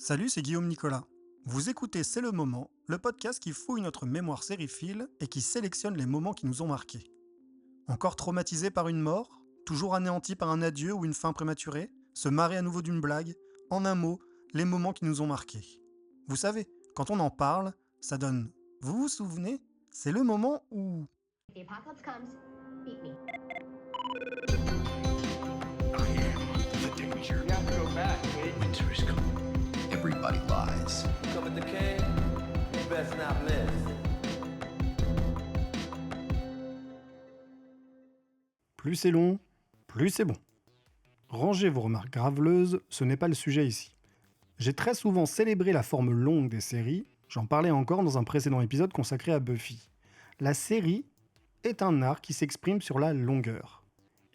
Salut, c'est Guillaume Nicolas. Vous écoutez C'est le moment, le podcast qui fouille notre mémoire sériephile et qui sélectionne les moments qui nous ont marqués. Encore traumatisé par une mort, toujours anéanti par un adieu ou une fin prématurée, se marrer à nouveau d'une blague, en un mot, les moments qui nous ont marqués. Vous savez, quand on en parle, ça donne « Vous vous souvenez ? C'est le moment où... » If the apocalypse comes, beat me. I am the danger. You have to go back, Kate. Winter is coming. Everybody lies. Come at the king, you best not miss. Plus c'est long, plus c'est bon. Rangez vos remarques graveleuses, ce n'est pas le sujet ici. J'ai très souvent célébré la forme longue des séries, j'en parlais encore dans un précédent épisode consacré à Buffy. La série est un art qui s'exprime sur la longueur.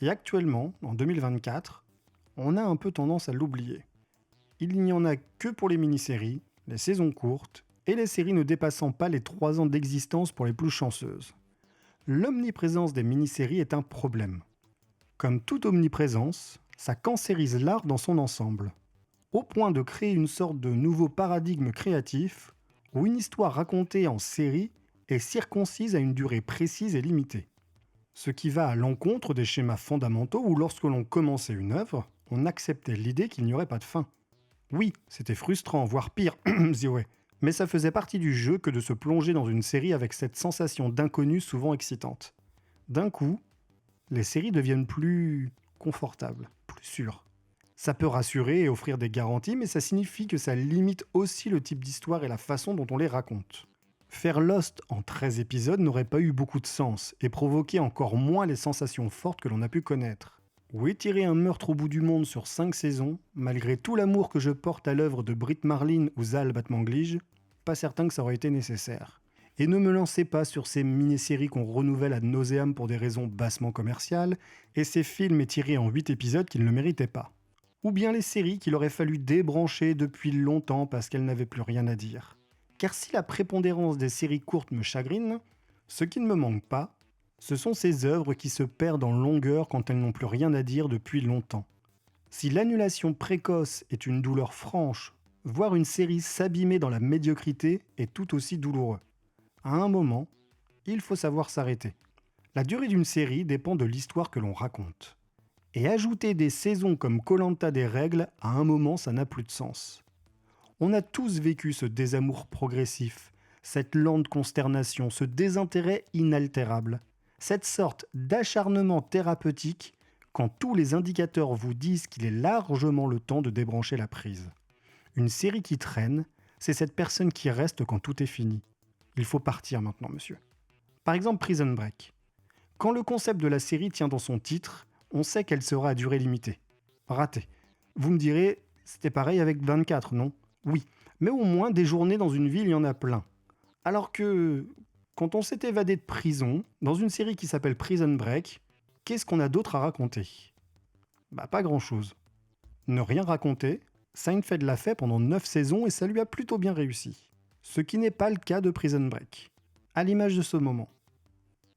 Et actuellement, en 2024, on a un peu tendance à l'oublier. Il n'y en a que pour les mini-séries, les saisons courtes, et les séries ne dépassant pas les 3 ans d'existence pour les plus chanceuses. L'omniprésence des mini-séries est un problème. Comme toute omniprésence, ça cancérise l'art dans son ensemble, au point de créer une sorte de nouveau paradigme créatif où une histoire racontée en série est circoncise à une durée précise et limitée. Ce qui va à l'encontre des schémas fondamentaux où lorsque l'on commençait une œuvre, on acceptait l'idée qu'il n'y aurait pas de fin. Oui, c'était frustrant, voire pire, Zioé, mais ça faisait partie du jeu que de se plonger dans une série avec cette sensation d'inconnu souvent excitante. D'un coup, les séries deviennent plus confortables, plus sûres. Ça peut rassurer et offrir des garanties, mais ça signifie que ça limite aussi le type d'histoire et la façon dont on les raconte. Faire Lost en 13 épisodes n'aurait pas eu beaucoup de sens et provoqué encore moins les sensations fortes que l'on a pu connaître. Ou étirer un meurtre au bout du monde sur 5 saisons, malgré tout l'amour que je porte à l'œuvre de Brit Marlin ou Zal Batmanglij, pas certain que ça aurait été nécessaire. Et ne me lancez pas sur ces mini-séries qu'on renouvelle ad nauseam pour des raisons bassement commerciales, et ces films étirés en 8 épisodes qui ne le méritaient pas. Ou bien les séries qu'il aurait fallu débrancher depuis longtemps parce qu'elles n'avaient plus rien à dire. Car si la prépondérance des séries courtes me chagrine, ce qui ne me manque pas, ce sont ces œuvres qui se perdent en longueur quand elles n'ont plus rien à dire depuis longtemps. Si l'annulation précoce est une douleur franche, voir une série s'abîmer dans la médiocrité est tout aussi douloureux. À un moment, il faut savoir s'arrêter. La durée d'une série dépend de l'histoire que l'on raconte. Et ajouter des saisons comme Koh-Lanta des règles, à un moment, ça n'a plus de sens. On a tous vécu ce désamour progressif, cette lente consternation, ce désintérêt inaltérable, cette sorte d'acharnement thérapeutique quand tous les indicateurs vous disent qu'il est largement le temps de débrancher la prise. Une série qui traîne, c'est cette personne qui reste quand tout est fini. Il faut partir maintenant, monsieur. Par exemple, Prison Break. Quand le concept de la série tient dans son titre, on sait qu'elle sera à durée limitée. Raté. Vous me direz, c'était pareil avec 24, non ? Oui, mais au moins des journées dans une ville, il y en a plein. Alors que, quand on s'est évadé de prison, dans une série qui s'appelle Prison Break, qu'est-ce qu'on a d'autre à raconter ? Bah pas grand-chose. Ne rien raconter, Seinfeld l'a fait pendant 9 saisons et ça lui a plutôt bien réussi. Ce qui n'est pas le cas de Prison Break. À l'image de ce moment.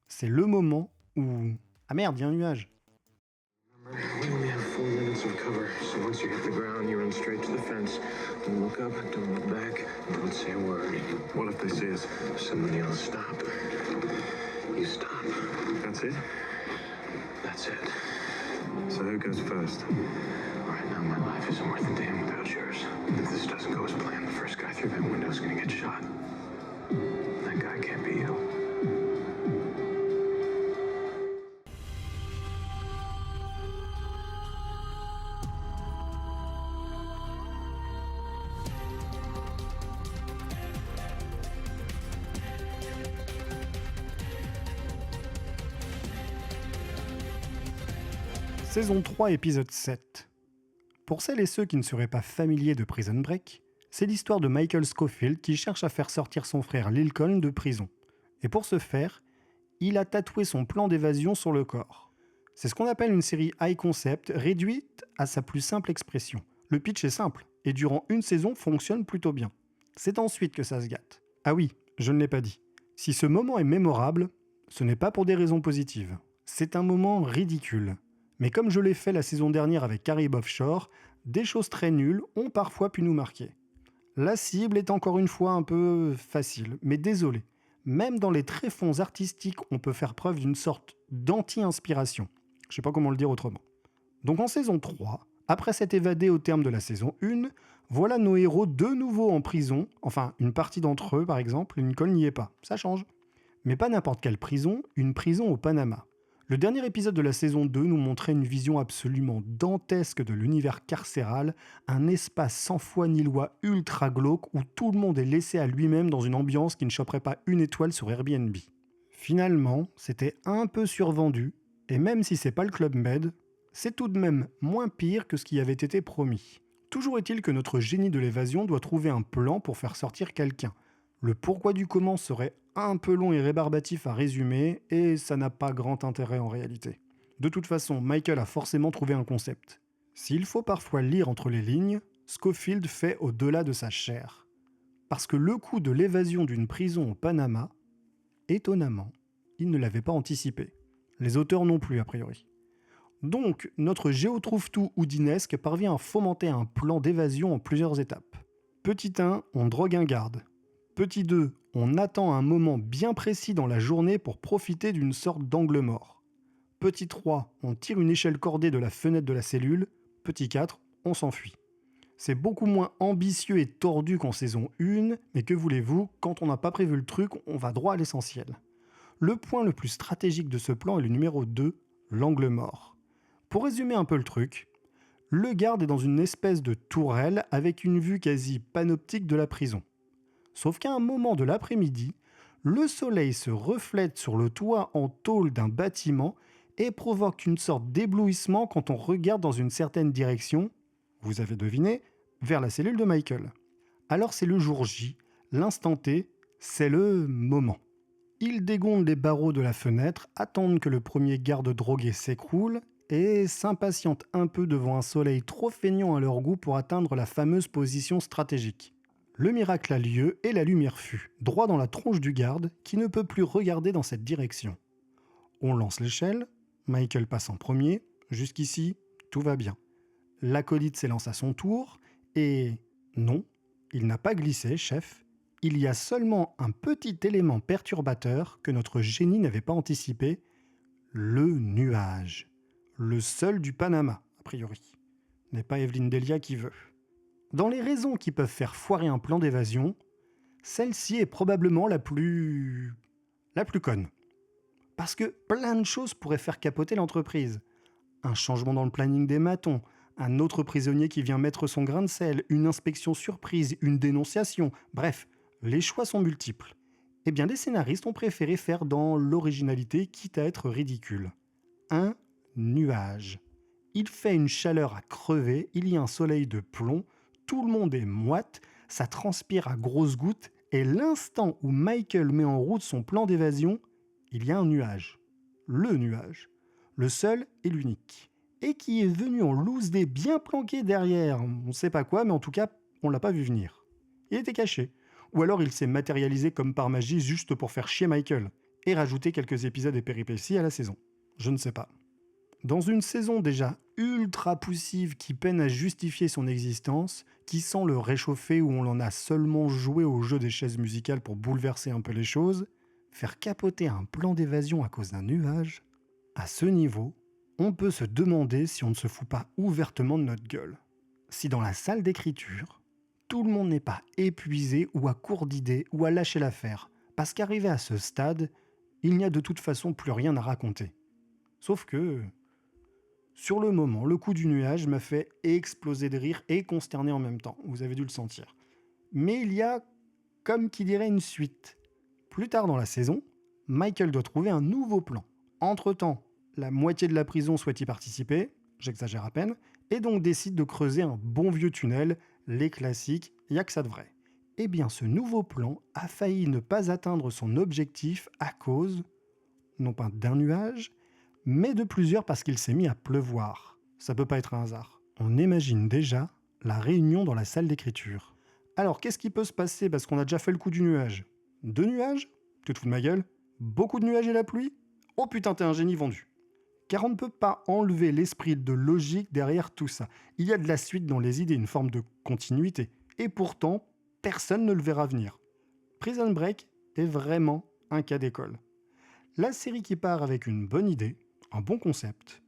C'est le moment où... Ah merde, il y a un nuage. We only have 4 minutes of cover, so once you hit the ground, you run straight to the fence. Don't look up, don't look back, and don't say a word. What if they see us? Somebody else stop. You stop. That's it? That's it. So who goes first? Right now, my life isn't worth a damn without yours. If this doesn't go as planned, the first guy through that window is gonna get shot. That guy can't be you. Saison 3, épisode 7. Pour celles et ceux qui ne seraient pas familiers de Prison Break, c'est l'histoire de Michael Scofield qui cherche à faire sortir son frère Lincoln de prison. Et pour ce faire, il a tatoué son plan d'évasion sur le corps. C'est ce qu'on appelle une série high concept réduite à sa plus simple expression. Le pitch est simple, et durant une saison fonctionne plutôt bien. C'est ensuite que ça se gâte. Ah oui, je ne l'ai pas dit. Si ce moment est mémorable, ce n'est pas pour des raisons positives. C'est un moment ridicule. Mais comme je l'ai fait la saison dernière avec Caribe Offshore, des choses très nulles ont parfois pu nous marquer. La cible est encore une fois un peu facile, mais désolé. Même dans les tréfonds artistiques, on peut faire preuve d'une sorte d'anti-inspiration. Je sais pas comment le dire autrement. Donc en saison 3, après s'être évadé au terme de la saison 1, voilà nos héros de nouveau en prison. Enfin, une partie d'entre eux, par exemple, Lincoln n'y est pas. Ça change. Mais pas n'importe quelle prison, une prison au Panama. Le dernier épisode de la saison 2 nous montrait une vision absolument dantesque de l'univers carcéral, un espace sans foi ni loi ultra glauque où tout le monde est laissé à lui-même dans une ambiance qui ne choperait pas une étoile sur Airbnb. Finalement, c'était un peu survendu, et même si c'est pas le Club Med, c'est tout de même moins pire que ce qui avait été promis. Toujours est-il que notre génie de l'évasion doit trouver un plan pour faire sortir quelqu'un. Le pourquoi du comment serait un peu long et rébarbatif à résumer, et ça n'a pas grand intérêt en réalité. De toute façon, Michael a forcément trouvé un concept. S'il faut parfois lire entre les lignes, Scofield fait au-delà de sa chair. Parce que le coup de l'évasion d'une prison au Panama, étonnamment, il ne l'avait pas anticipé. Les auteurs non plus, a priori. Donc, notre géotrouve-tout houdinesque parvient à fomenter un plan d'évasion en plusieurs étapes. Petit 1, on drogue un garde. Petit 2, on attend un moment bien précis dans la journée pour profiter d'une sorte d'angle mort. Petit 3, on tire une échelle cordée de la fenêtre de la cellule. Petit 4, on s'enfuit. C'est beaucoup moins ambitieux et tordu qu'en saison 1, mais que voulez-vous, quand on n'a pas prévu le truc, on va droit à l'essentiel. Le point le plus stratégique de ce plan est le numéro 2, l'angle mort. Pour résumer un peu le truc, le garde est dans une espèce de tourelle avec une vue quasi panoptique de la prison. Sauf qu'à un moment de l'après-midi, le soleil se reflète sur le toit en tôle d'un bâtiment et provoque une sorte d'éblouissement quand on regarde dans une certaine direction, vous avez deviné, vers la cellule de Michael. Alors c'est le jour J, l'instant T, c'est le moment. Ils dégondent les barreaux de la fenêtre, attendent que le premier garde drogué s'écroule et s'impatientent un peu devant un soleil trop feignant à leur goût pour atteindre la fameuse position stratégique. Le miracle a lieu et la lumière fut, droit dans la tronche du garde qui ne peut plus regarder dans cette direction. On lance l'échelle, Michael passe en premier, jusqu'ici, tout va bien. L'acolyte s'élance à son tour et non, il n'a pas glissé, chef. Il y a seulement un petit élément perturbateur que notre génie n'avait pas anticipé, le nuage. Le seul du Panama, a priori. N'est pas Evelyn Delia qui veut. Dans les raisons qui peuvent faire foirer un plan d'évasion, celle-ci est probablement la plus conne. Parce que plein de choses pourraient faire capoter l'entreprise. Un changement dans le planning des matons, un autre prisonnier qui vient mettre son grain de sel, une inspection surprise, une dénonciation, bref, les choix sont multiples. Eh bien, les scénaristes ont préféré faire dans l'originalité, quitte à être ridicule. Un nuage. Il fait une chaleur à crever, il y a un soleil de plomb, tout le monde est moite, ça transpire à grosses gouttes, et l'instant où Michael met en route son plan d'évasion, il y a un nuage. Le nuage. Le seul et l'unique. Et qui est venu en loose dé bien planqué derrière, on ne sait pas quoi, mais en tout cas, on l'a pas vu venir. Il était caché. Ou alors il s'est matérialisé comme par magie juste pour faire chier Michael, et rajouter quelques épisodes et péripéties à la saison. Je ne sais pas. Dans une saison déjà ultra poussive qui peine à justifier son existence, qui sent le réchauffer où on en a seulement joué au jeu des chaises musicales pour bouleverser un peu les choses, faire capoter un plan d'évasion à cause d'un nuage, à ce niveau, on peut se demander si on ne se fout pas ouvertement de notre gueule. Si dans la salle d'écriture, tout le monde n'est pas épuisé ou à court d'idées ou à lâcher l'affaire, parce qu'arrivé à ce stade, il n'y a de toute façon plus rien à raconter. Sauf que, sur le moment, le coup du nuage m'a fait exploser de rire et consterner en même temps, vous avez dû le sentir. Mais il y a, comme qui dirait, une suite. Plus tard dans la saison, Michael doit trouver un nouveau plan. Entre-temps, la moitié de la prison souhaite y participer, j'exagère à peine, et donc décide de creuser un bon vieux tunnel, les classiques, y a que ça de vrai. Eh bien, ce nouveau plan a failli ne pas atteindre son objectif à cause, non pas d'un nuage, mais de plusieurs parce qu'il s'est mis à pleuvoir. Ça peut pas être un hasard. On imagine déjà la réunion dans la salle d'écriture. Alors, qu'est-ce qui peut se passer parce qu'on a déjà fait le coup du nuage ? 2 nuages ? Tu te fous de ma gueule ? Beaucoup de nuages et la pluie ? Oh putain, t'es un génie vendu. Car on ne peut pas enlever l'esprit de logique derrière tout ça. Il y a de la suite dans les idées, une forme de continuité. Et pourtant, personne ne le verra venir. Prison Break est vraiment un cas d'école. La série qui part avec une bonne idée, un bon concept,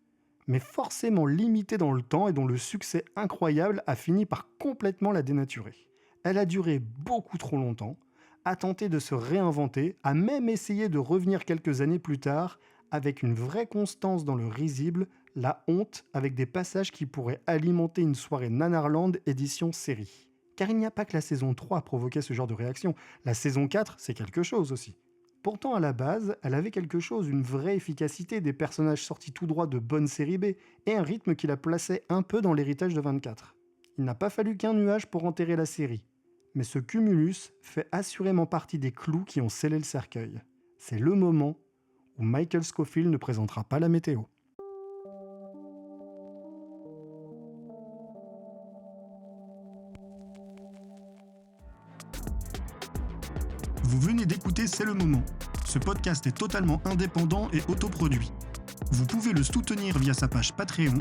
mais forcément limitée dans le temps et dont le succès incroyable a fini par complètement la dénaturer. Elle a duré beaucoup trop longtemps, a tenté de se réinventer, a même essayé de revenir quelques années plus tard avec une vraie constance dans le risible, la honte avec des passages qui pourraient alimenter une soirée Nanarland édition série. Car il n'y a pas que la saison 3 à provoquer ce genre de réaction, la saison 4 c'est quelque chose aussi. Pourtant à la base, elle avait quelque chose, une vraie efficacité, des personnages sortis tout droit de bonnes séries B et un rythme qui la plaçait un peu dans l'héritage de 24. Il n'a pas fallu qu'un nuage pour enterrer la série. Mais ce cumulus fait assurément partie des clous qui ont scellé le cercueil. C'est le moment où Michael Scofield ne présentera pas la météo. Vous venez d'écouter C'est le moment. Ce podcast est totalement indépendant et autoproduit. Vous pouvez le soutenir via sa page Patreon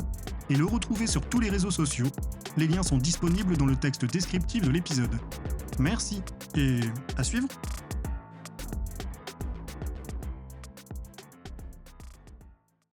et le retrouver sur tous les réseaux sociaux. Les liens sont disponibles dans le texte descriptif de l'épisode. Merci et à suivre!